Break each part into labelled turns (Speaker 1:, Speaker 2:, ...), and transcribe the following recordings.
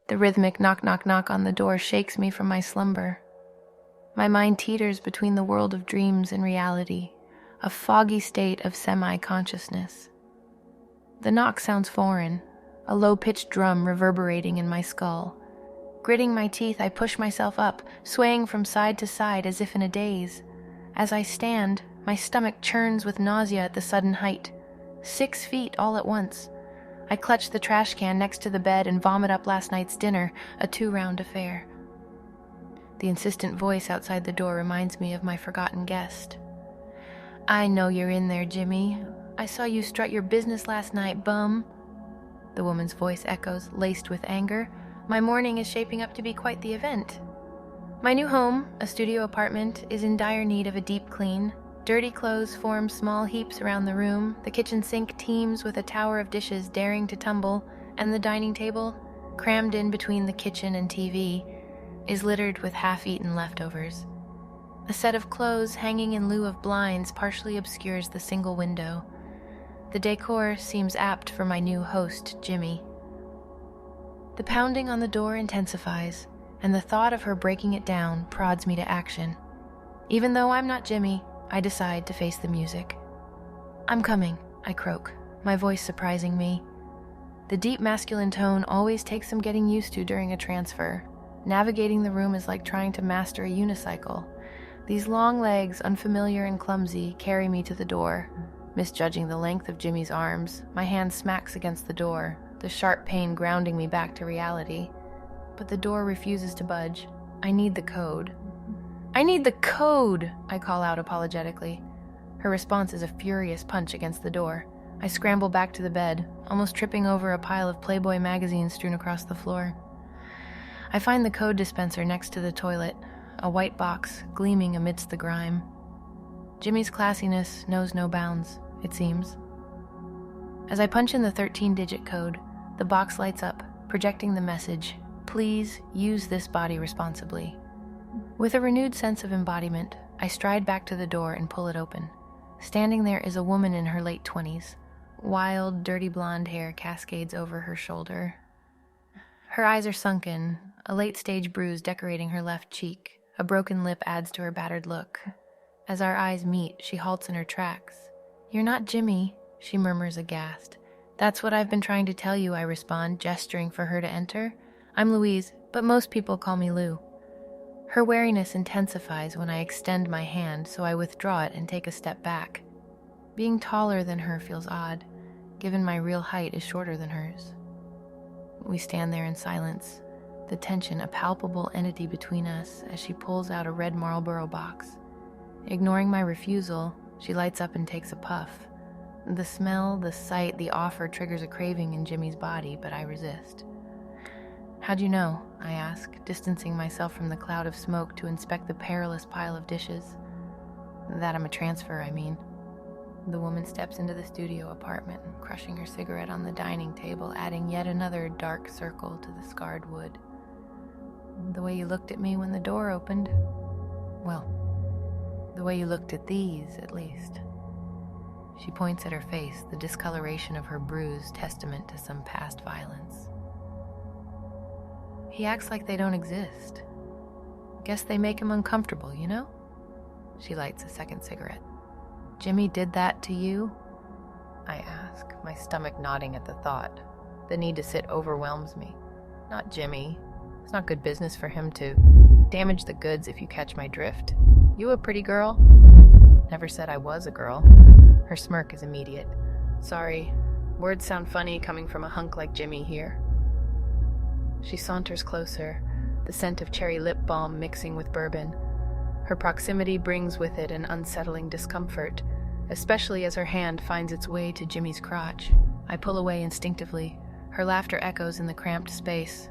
Speaker 1: The rhythmic knock, knock, knock on the door shakes me from my slumber. My mind teeters between the world of dreams and reality, a foggy state of semi-consciousness. The knock sounds foreign, a low-pitched drum reverberating in my skull. Gritting my teeth, I push myself up, swaying from side to side as if in a daze. As I stand, my stomach churns with nausea at the sudden height. 6 feet all at once. I clutch the trash can next to the bed and vomit up last night's dinner, a 2-round affair. The insistent voice outside the door reminds me of my forgotten guest. "I know you're in there, Jimmy. I saw you strut your business last night, bum." The woman's voice echoes, laced with anger. My morning is shaping up to be quite the event. My new home, a studio apartment, is in dire need of a deep clean. Dirty clothes form small heaps around the room, the kitchen sink teems with a tower of dishes daring to tumble, and the dining table, crammed in between the kitchen and TV, is littered with half-eaten leftovers. A set of clothes hanging in lieu of blinds partially obscures the single window. The decor seems apt for my new host, Jimmy. The pounding on the door intensifies, and the thought of her breaking it down prods me to action. Even though I'm not Jimmy, I decide to face the music. "I'm coming," I croak, my voice surprising me. The deep masculine tone always takes some getting used to during a transfer. Navigating the room is like trying to master a unicycle. These long legs, unfamiliar and clumsy, carry me to the door. Misjudging the length of Jimmy's arms, my hand smacks against the door, the sharp pain grounding me back to reality. But the door refuses to budge. I need the code. "I need the code!" I call out apologetically. Her response is a furious punch against the door. I scramble back to the bed, almost tripping over a pile of Playboy magazines strewn across the floor. I find the code dispenser next to the toilet, a white box gleaming amidst the grime. Jimmy's classiness knows no bounds, it seems. As I punch in the 13-digit code, the box lights up, projecting the message, "Please use this body responsibly." With a renewed sense of embodiment, I stride back to the door and pull it open. Standing there is a woman in her late 20s. Wild, dirty blonde hair cascades over her shoulder. Her eyes are sunken, a late-stage bruise decorating her left cheek. A broken lip adds to her battered look. As our eyes meet, she halts in her tracks. "You're not Jimmy," she murmurs aghast. "That's what I've been trying to tell you," I respond, gesturing for her to enter. "I'm Louise, but most people call me Lou." Her wariness intensifies when I extend my hand, so I withdraw it and take a step back. Being taller than her feels odd, given my real height is shorter than hers. We stand there in silence, the tension a palpable entity between us as she pulls out a red Marlboro box. Ignoring my refusal, she lights up and takes a puff. The smell, the sight, the offer triggers a craving in Jimmy's body, but I resist. "How'd you know?" I ask, distancing myself from the cloud of smoke to inspect the perilous pile of dishes. "That I'm a transfer, I mean." The woman steps into the studio apartment, crushing her cigarette on the dining table, adding yet another dark circle to the scarred wood. "The way you looked at me when the door opened. Well, the way you looked at these, at least." She points at her face, the discoloration of her bruise testament to some past violence. "He acts like they don't exist. Guess they make him uncomfortable, you know?" She lights a second cigarette. "Jimmy did that to you?" I ask, my stomach nodding at the thought. The need to sit overwhelms me. "Not Jimmy. It's not good business for him to damage the goods, if you catch my drift. You a pretty girl?" "Never said I was a girl." Her smirk is immediate. "Sorry, words sound funny coming from a hunk like Jimmy here." She saunters closer, the scent of cherry lip balm mixing with bourbon. Her proximity brings with it an unsettling discomfort, especially as her hand finds its way to Jimmy's crotch. I pull away instinctively. Her laughter echoes in the cramped space.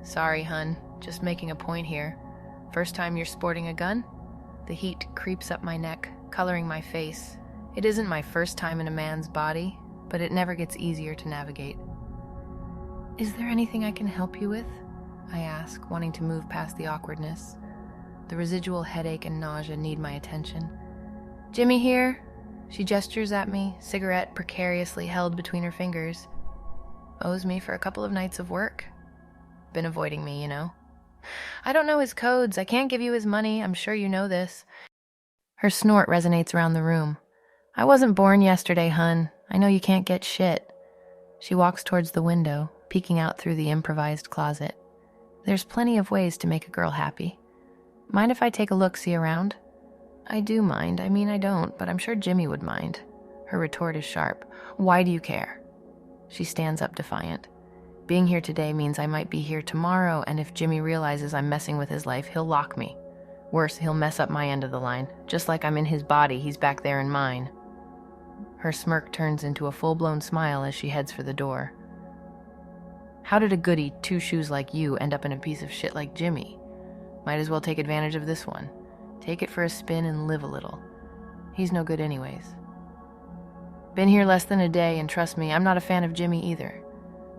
Speaker 1: "Sorry, hun, just making a point here. First time you're sporting a gun?" The heat creeps up my neck, coloring my face. It isn't my first time in a man's body, but it never gets easier to navigate. "Is there anything I can help you with?" I ask, wanting to move past the awkwardness. The residual headache and nausea need my attention. "Jimmy here?" She gestures at me, cigarette precariously held between her fingers. "Owes me for a couple of nights of work." Been avoiding me, you know. I don't know his codes. I can't give you his money. I'm sure you know this. Her snort resonates around the room. I wasn't born yesterday, hun. I know you can't get shit. She walks towards the window, peeking out through the improvised closet. There's plenty of ways to make a girl happy. Mind if I take a look-see around? I do mind. I mean, I don't, but I'm sure Jimmy would mind. Her retort is sharp. Why do you care? She stands up defiant. Being here today means I might be here tomorrow, and if Jimmy realizes I'm messing with his life, he'll lock me. Worse, he'll mess up my end of the line. Just like I'm in his body, he's back there in mine. Her smirk turns into a full-blown smile as she heads for the door. How did a goody two shoes like you end up in a piece of shit like Jimmy? Might as well take advantage of this one. Take it for a spin and live a little. He's no good anyways. Been here less than a day, and trust me, I'm not a fan of Jimmy either.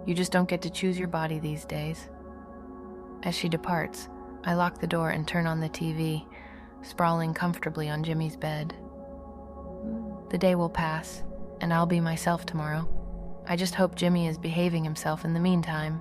Speaker 1: You just don't get to choose your body these days. As she departs, I lock the door and turn on the TV, sprawling comfortably on Jimmy's bed. The day will pass, and I'll be myself tomorrow. I just hope Jimmy is behaving himself in the meantime.